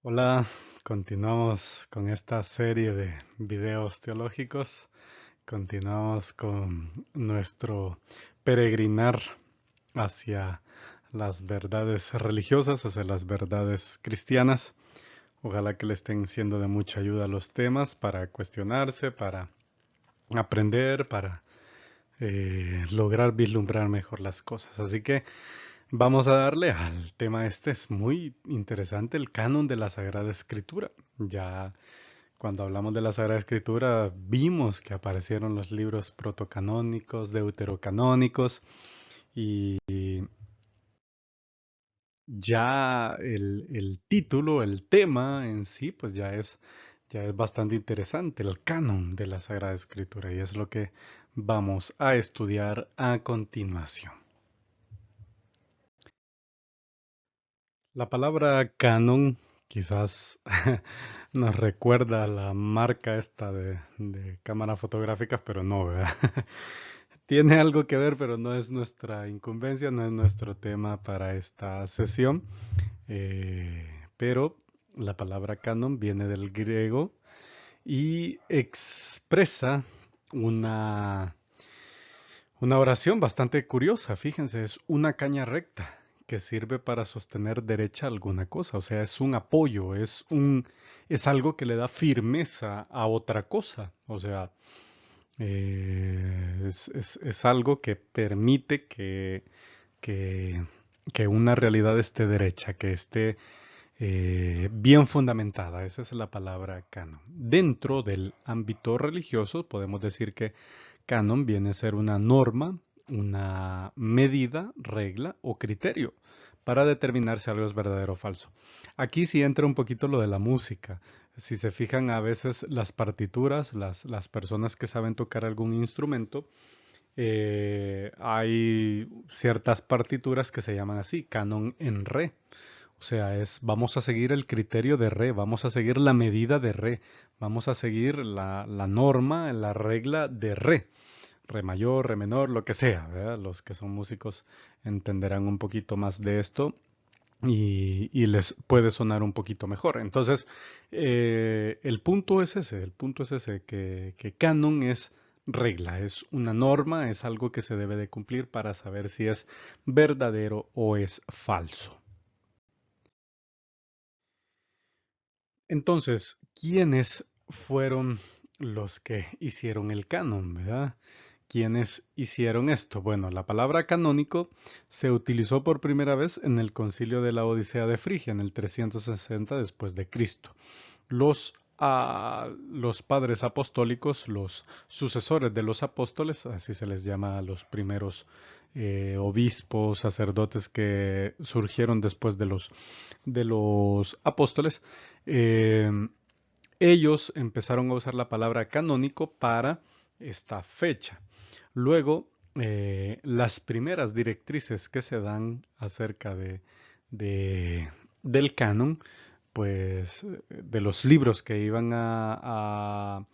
Hola, continuamos con esta serie de videos teológicos. Continuamos con nuestro peregrinar hacia las verdades religiosas, hacia las verdades cristianas. Ojalá que le estén siendo de mucha ayuda los temas para cuestionarse, para aprender, para lograr vislumbrar mejor las cosas. Así que vamos a darle al tema este. Es muy interesante el canon de la Sagrada Escritura. Ya cuando hablamos de la Sagrada Escritura vimos que aparecieron los libros protocanónicos, deuterocanónicos y ya el título, el tema en sí, pues ya es bastante interesante, el canon de la Sagrada Escritura y es lo que vamos a estudiar a continuación. La palabra canon quizás nos recuerda a la marca esta de cámaras fotográficas, pero no, ¿verdad? Tiene algo que ver, pero no es nuestra incumbencia, no es nuestro tema para esta sesión. Pero la palabra canon viene del griego y expresa una una oración bastante curiosa, fíjense, es una caña recta que sirve para sostener derecha alguna cosa, o sea, es un apoyo, es algo que le da firmeza a otra cosa, o sea, es algo que permite que, que una realidad esté derecha, que esté bien fundamentada, esa es la palabra canon. Dentro del ámbito religioso podemos decir que canon viene a ser una norma, una medida, regla o criterio para determinar si algo es verdadero o falso. Aquí sí entra un poquito lo de la música. Si se fijan a veces las partituras, las personas que saben tocar algún instrumento, hay ciertas partituras que se llaman así, canon en re. O sea, vamos a seguir el criterio de re, vamos a seguir la medida de re, vamos a seguir la norma, la regla de re. Re mayor, re menor, lo que sea, ¿verdad? Los que son músicos entenderán un poquito más de esto y les puede sonar un poquito mejor. Entonces, el punto es ese, que canon es regla, es una norma, es algo que se debe de cumplir para saber si es verdadero o es falso. Entonces, ¿quiénes fueron los que hicieron el canon, verdad? ¿Quiénes hicieron esto? Bueno, la palabra canónico se utilizó por primera vez en el Concilio de la Odisea de Frigia en el 360 después de Cristo. Los padres apostólicos, los sucesores de los apóstoles, así se les llama a los primeros obispos, sacerdotes que surgieron después de los apóstoles, eh, ellos empezaron a usar la palabra canónico para esta fecha. Luego, las primeras directrices que se dan acerca de- del canon, pues de los libros que iban a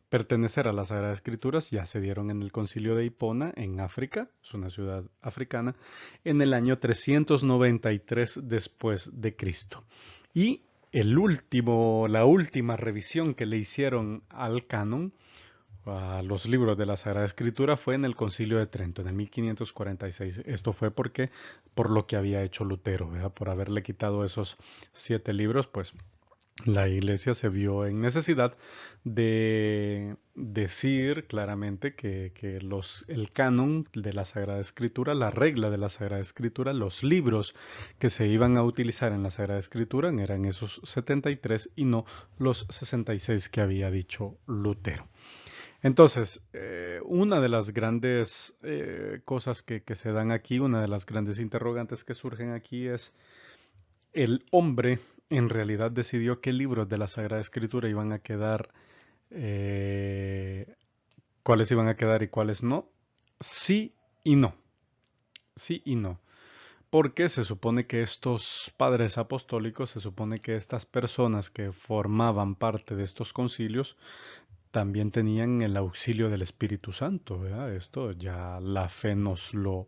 pertenecer a las Sagradas Escrituras, ya se dieron en el Concilio de Hipona, en África, es una ciudad africana, en el año 393 después de Cristo. Y la última revisión que le hicieron al canon, a los libros de la Sagrada Escritura, fue en el Concilio de Trento, en el 1546. Esto fue por lo que había hecho Lutero, ¿verdad? Por haberle quitado esos 7 libros, pues la iglesia se vio en necesidad de decir claramente que el canon de la Sagrada Escritura, la regla de la Sagrada Escritura, los libros que se iban a utilizar en la Sagrada Escritura eran esos 73 y no los 66 que había dicho Lutero. Entonces, una de las grandes cosas que se dan aquí, una de las grandes interrogantes que surgen aquí es el hombre en realidad decidió qué libros de la Sagrada Escritura iban a quedar, eh, cuáles iban a quedar y cuáles no. Sí y no, sí y no. Porque se supone que estos padres apostólicos, se supone que estas personas que formaban parte de estos concilios, también tenían el auxilio del Espíritu Santo, ¿verdad? Esto ya la fe nos lo,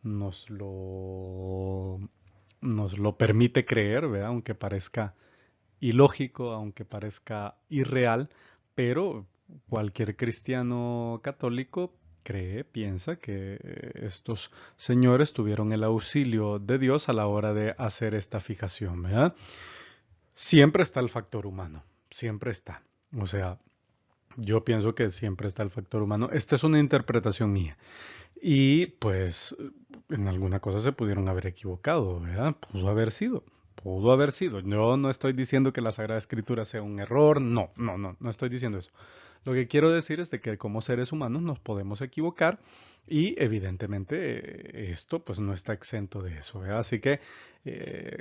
nos lo permite creer, ¿verdad? Aunque parezca ilógico, aunque parezca irreal, pero cualquier cristiano católico piensa que estos señores tuvieron el auxilio de Dios a la hora de hacer esta fijación, ¿verdad? Siempre está el factor humano, siempre está. O sea, yo pienso que siempre está el factor humano. Esta es una interpretación mía. Y pues en alguna cosa se pudieron haber equivocado, ¿verdad? Pudo haber sido. Pudo haber sido. Yo no estoy diciendo que la Sagrada Escritura sea un error. No, no, no, no estoy diciendo eso. Lo que quiero decir es de que como seres humanos nos podemos equivocar y evidentemente esto pues no está exento de eso, ¿verdad? Así que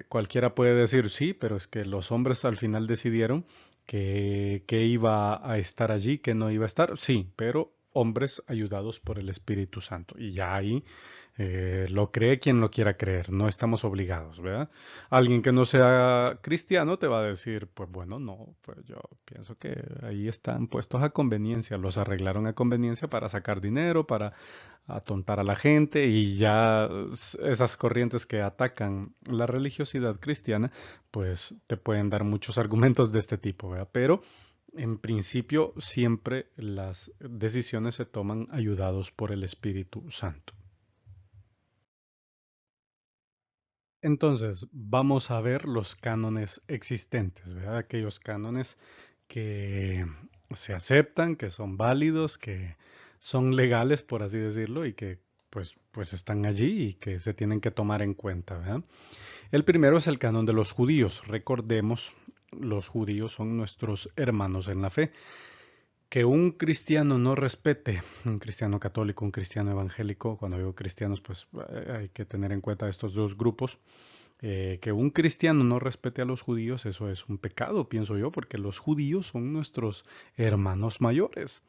cualquiera puede decir sí, pero es que los hombres al final decidieron que iba a estar allí, que no iba a estar. Sí, pero hombres ayudados por el Espíritu Santo. Y ya ahí lo cree quien lo quiera creer, no estamos obligados, ¿verdad? Alguien que no sea cristiano te va a decir, pues bueno, no, pues yo pienso que ahí están puestos a conveniencia, los arreglaron a conveniencia para sacar dinero, para atontar a la gente y ya esas corrientes que atacan la religiosidad cristiana, pues te pueden dar muchos argumentos de este tipo, ¿verdad? Pero en principio siempre las decisiones se toman ayudados por el Espíritu Santo. Entonces, vamos a ver los cánones existentes, ¿verdad? Aquellos cánones que se aceptan, que son válidos, que son legales, por así decirlo, y que pues están allí y que se tienen que tomar en cuenta, ¿verdad? El primero es el canon de los judíos. Recordemos, los judíos son nuestros hermanos en la fe. Que un cristiano no respete, un cristiano católico, un cristiano evangélico, cuando digo cristianos, pues hay que tener en cuenta estos dos grupos, que un cristiano no respete a los judíos, eso es un pecado, pienso yo, porque los judíos son nuestros hermanos mayores,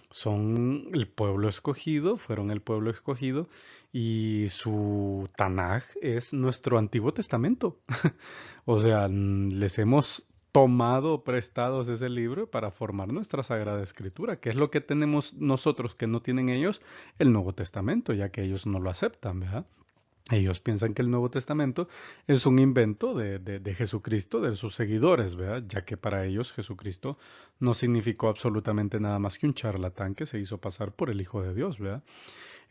son el pueblo escogido, fueron el pueblo escogido, y su Tanaj es nuestro Antiguo Testamento. O sea, les hemos tomado prestados ese libro para formar nuestra Sagrada Escritura, que es lo que tenemos nosotros que no tienen ellos, el Nuevo Testamento, ya que ellos no lo aceptan, ¿verdad? Ellos piensan que el Nuevo Testamento es un invento de Jesucristo, de sus seguidores, ¿verdad? Ya que para ellos Jesucristo no significó absolutamente nada más que un charlatán que se hizo pasar por el Hijo de Dios, ¿verdad?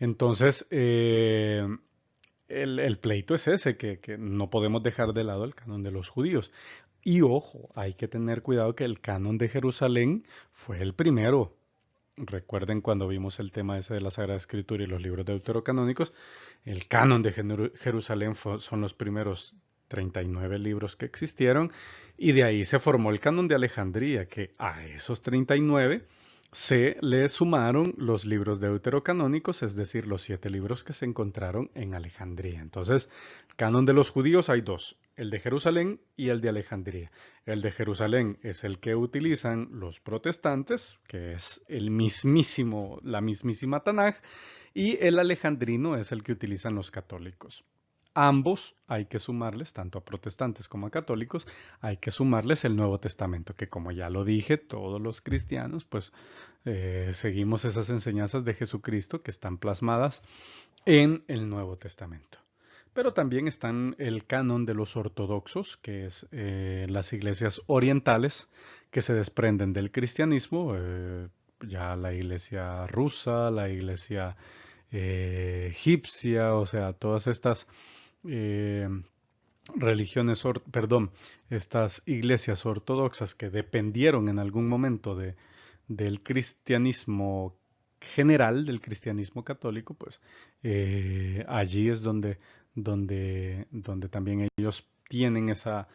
Entonces, el pleito es ese, que no podemos dejar de lado el canon de los judíos. Y ojo, hay que tener cuidado que el canon de Jerusalén fue el primero. Recuerden cuando vimos el tema ese de la Sagrada Escritura y los libros deuterocanónicos, el canon de Jerusalén son los primeros 39 libros que existieron y de ahí se formó el canon de Alejandría, que a esos 39 se le sumaron los libros deuterocanónicos, es decir, los 7 libros que se encontraron en Alejandría. Entonces, canon de los judíos hay dos, el de Jerusalén y el de Alejandría. El de Jerusalén es el que utilizan los protestantes, que es la mismísima Tanaj, y el alejandrino es el que utilizan los católicos. Ambos hay que sumarles, tanto a protestantes como a católicos, hay que sumarles el Nuevo Testamento, que como ya lo dije, todos los cristianos pues seguimos esas enseñanzas de Jesucristo que están plasmadas en el Nuevo Testamento. Pero también están el canon de los ortodoxos, que es las iglesias orientales que se desprenden del cristianismo, ya la iglesia rusa, la iglesia egipcia, o sea, todas estas eh, estas iglesias ortodoxas que dependieron en algún momento del cristianismo general, del cristianismo católico, pues allí es donde también ellos tienen esa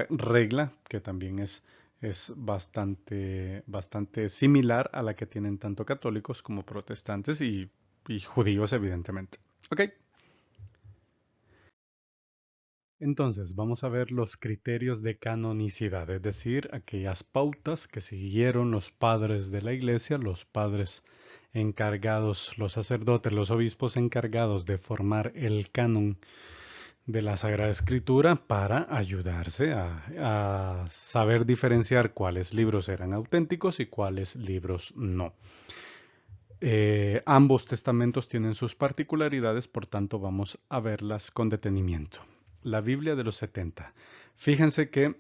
regla que también es bastante similar a la que tienen tanto católicos como protestantes y judíos, evidentemente. ¿Ok? Entonces, vamos a ver los criterios de canonicidad, es decir, aquellas pautas que siguieron los padres de la iglesia, los padres encargados, los sacerdotes, los obispos encargados de formar el canon de la Sagrada Escritura para ayudarse a saber diferenciar cuáles libros eran auténticos y cuáles libros no. Ambos testamentos tienen sus particularidades, por tanto vamos a verlas con detenimiento. La Biblia de los 70. Fíjense que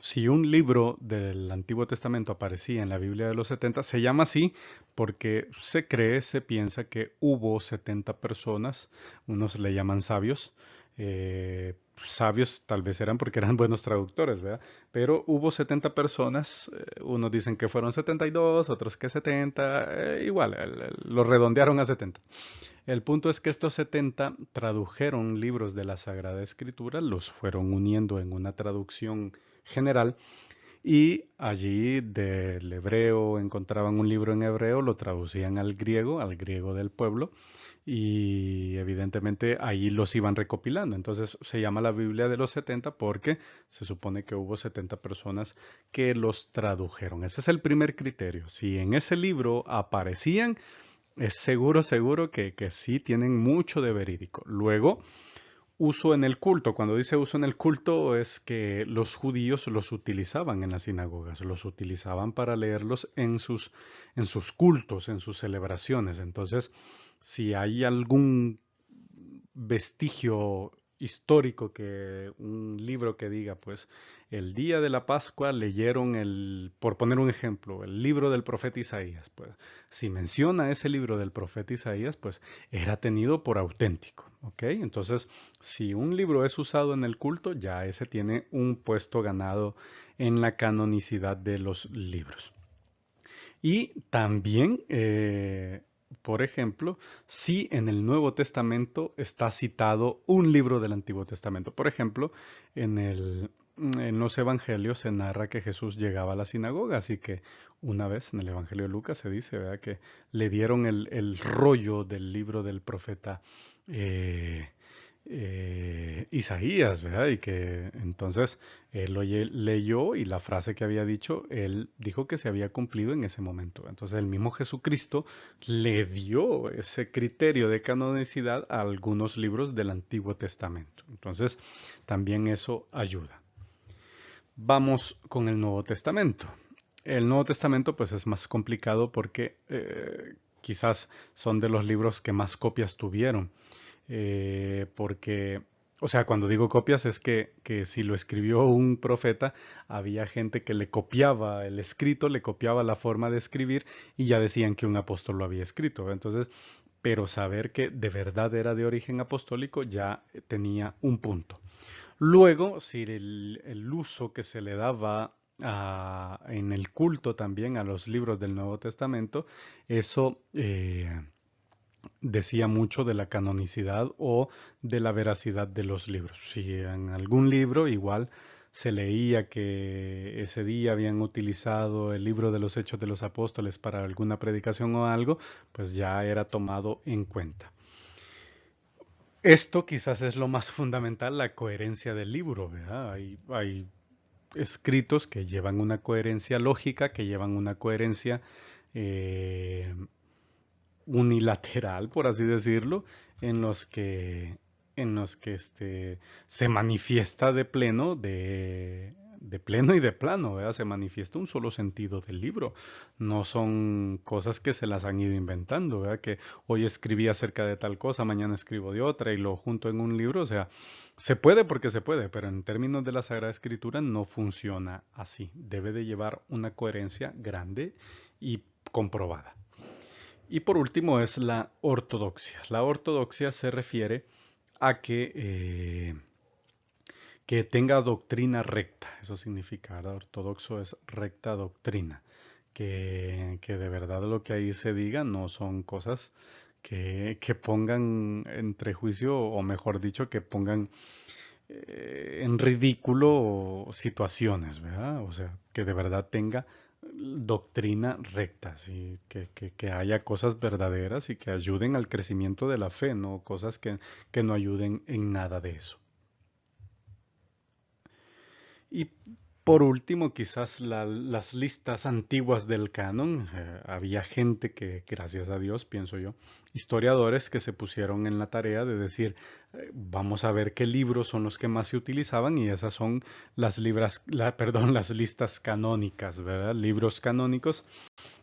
Si un libro del Antiguo Testamento aparecía en la Biblia de los 70, se llama así porque se cree, se piensa que hubo 70 personas, unos le llaman sabios, sabios tal vez eran porque eran buenos traductores, ¿verdad? Pero hubo 70 personas, unos dicen que fueron 72, otros que 70, igual, lo redondearon a 70. El punto es que estos 70 tradujeron libros de la Sagrada Escritura, los fueron uniendo en una traducción general y allí del hebreo encontraban un libro en hebreo, lo traducían al griego del pueblo y evidentemente ahí los iban recopilando. Entonces se llama la Biblia de los 70 porque se supone que hubo 70 personas que los tradujeron. Ese es el primer criterio. Si en ese libro aparecían, es seguro, seguro que sí tienen mucho de verídico. Luego, uso en el culto. Cuando dice uso en el culto es que los judíos los utilizaban en las sinagogas, los utilizaban para leerlos en sus cultos, en sus celebraciones. Entonces, si hay algún vestigio histórico que un libro que diga, pues, el día de la Pascua leyeron por poner un ejemplo, el libro del profeta Isaías, pues, si menciona ese libro del profeta Isaías, pues, era tenido por auténtico, ¿ok? Entonces, si un libro es usado en el culto, ya ese tiene un puesto ganado en la canonicidad de los libros. Y también, por ejemplo, si en el Nuevo Testamento está citado un libro del Antiguo Testamento. Por ejemplo, en los Evangelios se narra que Jesús llegaba a la sinagoga, así que una vez en el Evangelio de Lucas se dice, ¿verdad?, que le dieron el rollo del libro del profeta eh, Isaías, ¿verdad? Y que entonces él lo leyó y la frase que había dicho, él dijo que se había cumplido en ese momento. Entonces el mismo Jesucristo le dio ese criterio de canonicidad a algunos libros del Antiguo Testamento. Entonces también eso ayuda. Vamos con el Nuevo Testamento. El Nuevo Testamento pues es más complicado porque quizás son de los libros que más copias tuvieron porque, o sea, cuando digo copias es que si lo escribió un profeta, había gente que le copiaba el escrito, le copiaba la forma de escribir y ya decían que un apóstol lo había escrito. Entonces, pero saber que de verdad era de origen apostólico ya tenía un punto. Luego, si el uso que se le daba en el culto también a los libros del Nuevo Testamento, eso decía mucho de la canonicidad o de la veracidad de los libros. Si en algún libro igual se leía que ese día habían utilizado el libro de los Hechos de los Apóstoles para alguna predicación o algo, pues ya era tomado en cuenta. Esto quizás es lo más fundamental, la coherencia del libro, ¿verdad? Hay escritos que llevan una coherencia lógica, que llevan una coherencia eh, unilateral, por así decirlo, en los que, se manifiesta de pleno y de plano, ¿verdad? Se manifiesta un solo sentido del libro. No son cosas que se las han ido inventando, ¿verdad? Que hoy escribí acerca de tal cosa, mañana escribo de otra y lo junto en un libro. O sea, se puede porque se puede, pero en términos de la Sagrada Escritura no funciona así. Debe de llevar una coherencia grande y comprobada. Y por último es la ortodoxia. La ortodoxia se refiere a que tenga doctrina recta. Eso significa, ¿verdad? Ortodoxo es recta doctrina. Que de verdad lo que ahí se diga no son cosas que pongan entre juicio, o mejor dicho, que pongan en ridículo situaciones, ¿verdad? O sea, que de verdad tenga doctrina recta, ¿sí? Que haya cosas verdaderas y que ayuden al crecimiento de la fe, no cosas que no ayuden en nada de eso. Y por último, quizás las listas antiguas del canon. Había gente que, gracias a Dios, pienso yo, historiadores que se pusieron en la tarea de decir, vamos a ver qué libros son los que más se utilizaban y esas son perdón, las listas canónicas, ¿verdad? Libros canónicos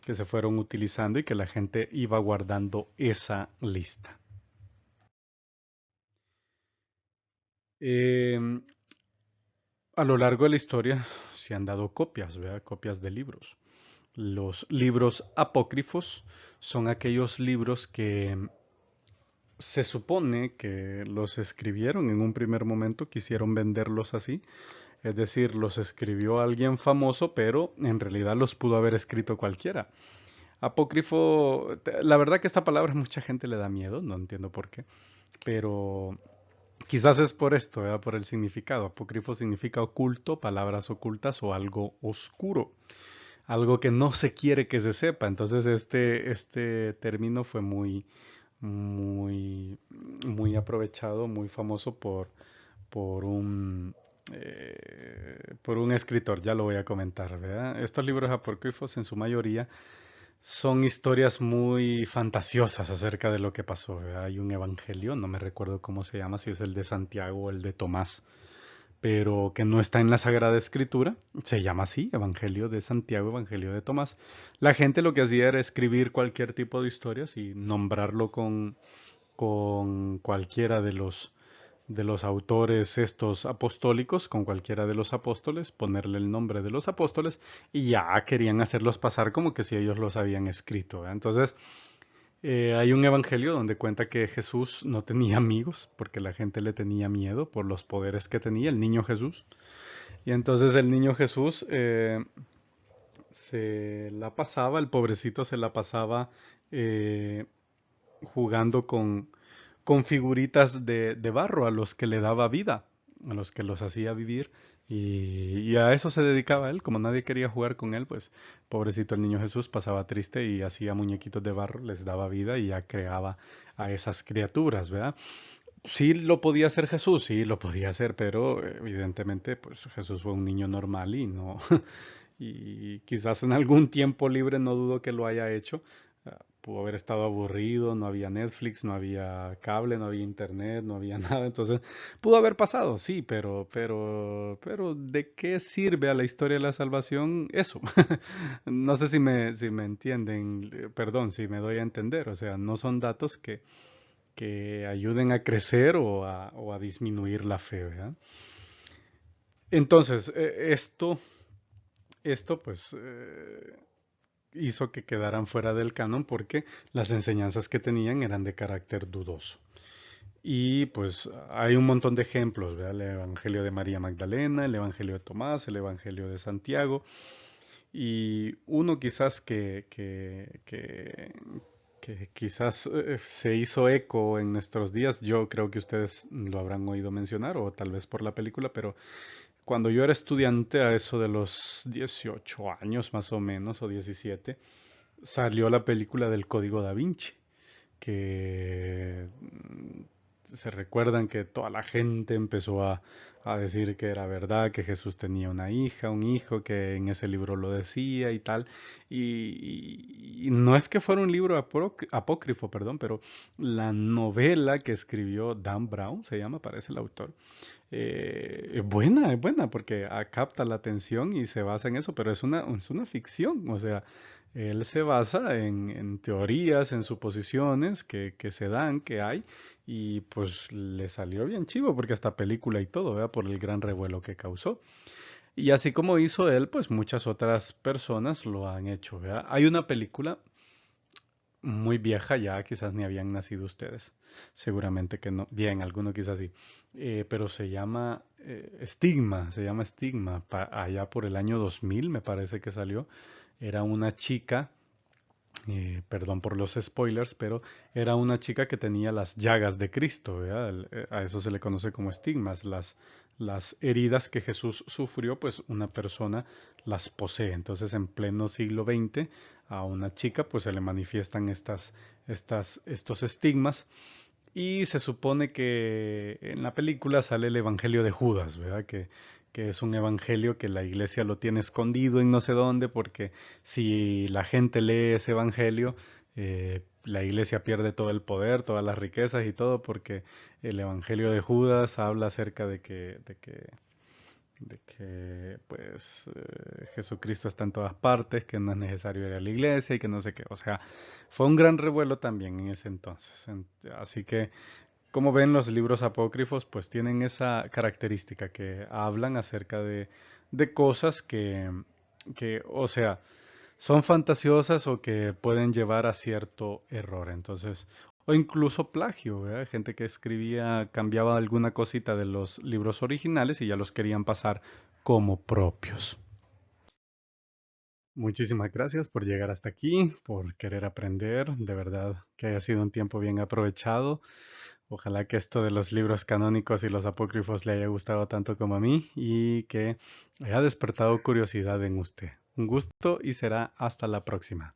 que se fueron utilizando y que la gente iba guardando esa lista. Em, A lo largo de la historia se han dado copias, ¿verdad? Copias de libros. Los libros apócrifos son aquellos libros que se supone que los escribieron en un primer momento, quisieron venderlos así, es decir, los escribió alguien famoso, pero en realidad los pudo haber escrito cualquiera. Apócrifo, la verdad que esta palabra a mucha gente le da miedo, no entiendo por qué, pero quizás es por esto, ¿verdad? Por el significado. Apócrifo significa oculto, palabras ocultas o algo oscuro, algo que no se quiere que se sepa. Entonces este término fue muy, muy aprovechado, muy famoso por por un escritor, ya lo voy a comentar, ¿verdad? Estos libros apócrifos en su mayoría son historias muy fantasiosas acerca de lo que pasó, ¿verdad? Hay un evangelio, no me recuerdo cómo se llama, si es el de Santiago o el de Tomás, pero que no está en la Sagrada Escritura, se llama así, Evangelio de Santiago, Evangelio de Tomás. La gente lo que hacía era escribir cualquier tipo de historias y nombrarlo con cualquiera de los autores estos apostólicos, con cualquiera de los apóstoles, ponerle el nombre de los apóstoles y ya querían hacerlos pasar como que si ellos los habían escrito, ¿verdad? Entonces, hay un evangelio donde cuenta que Jesús no tenía amigos porque la gente le tenía miedo por los poderes que tenía el niño Jesús. Y entonces el niño Jesús se la pasaba, el pobrecito se la pasaba eh, jugando con figuritas de barro a los que le daba vida, a los que los hacía vivir. Y a eso se dedicaba él, como nadie quería jugar con él, pues pobrecito el niño Jesús pasaba triste y hacía muñequitos de barro, les daba vida y ya creaba a esas criaturas, ¿verdad? Sí lo podía hacer Jesús, sí lo podía hacer, pero evidentemente pues Jesús fue un niño normal y no, y quizás en algún tiempo libre no dudo que lo haya hecho. Pudo haber estado aburrido, no había Netflix, no había cable, no había internet, no había nada, entonces pudo haber pasado, sí, pero ¿de qué sirve a la historia de la salvación eso? No sé si me entienden, perdón, si me doy a entender, o sea, no son datos que ayuden a crecer o a disminuir la fe, ¿verdad? Entonces, esto pues hizo que quedaran fuera del canon porque las enseñanzas que tenían eran de carácter dudoso. Y pues hay un montón de ejemplos, ¿verdad? El Evangelio de María Magdalena, el Evangelio de Tomás, el Evangelio de Santiago. Y uno quizás que quizás se hizo eco en nuestros días, yo creo que ustedes lo habrán oído mencionar o tal vez por la película, pero cuando yo era estudiante a eso de los 18 años más o menos o 17, salió la película del Código Da Vinci, que se recuerdan que toda la gente empezó a decir que era verdad, que Jesús tenía una hija, un hijo, que en ese libro lo decía y tal. Y no es que fuera un libro apócrifo, perdón, pero la novela que escribió Dan Brown, se llama, parece el autor, es buena, porque capta la atención y se basa en eso, pero es una ficción, o sea, él se basa en teorías, en suposiciones que se dan, que hay, y pues le salió bien chivo, porque hasta película y todo, ¿verdad? Por el gran revuelo que causó. Y así como hizo él, pues muchas otras personas lo han hecho, ¿verdad? Hay una película muy vieja ya, quizás ni habían nacido ustedes, seguramente que no, bien, alguno quizás sí, pero se llama Stigma, se llama Stigma, allá por el año 2000 me parece que salió, era una chica, perdón por los spoilers, pero era una chica que tenía las llagas de Cristo, ¿verdad? A eso se le conoce como estigmas, las heridas que Jesús sufrió, pues una persona las posee. Entonces, en pleno siglo XX, a una chica, pues se le manifiestan estos estigmas. Y se supone que en la película sale el Evangelio de Judas, ¿verdad? Que es un evangelio que la iglesia lo tiene escondido en no sé dónde, porque si la gente lee ese evangelio, la iglesia pierde todo el poder, todas las riquezas y todo, porque el evangelio de Judas habla acerca de que pues Jesucristo está en todas partes, que no es necesario ir a la iglesia y que no sé qué. O sea, fue un gran revuelo también en ese entonces. Así que Como ven, los libros apócrifos pues tienen esa característica que hablan acerca de cosas o sea, son fantasiosas o que pueden llevar a cierto error. Entonces, o incluso plagio, ¿verdad? Gente que escribía, cambiaba alguna cosita de los libros originales y ya los querían pasar como propios. Muchísimas gracias por llegar hasta aquí, por querer aprender. De verdad que haya sido un tiempo bien aprovechado. Ojalá que esto de los libros canónicos y los apócrifos le haya gustado tanto como a mí y que haya despertado curiosidad en usted. Un gusto y será hasta la próxima.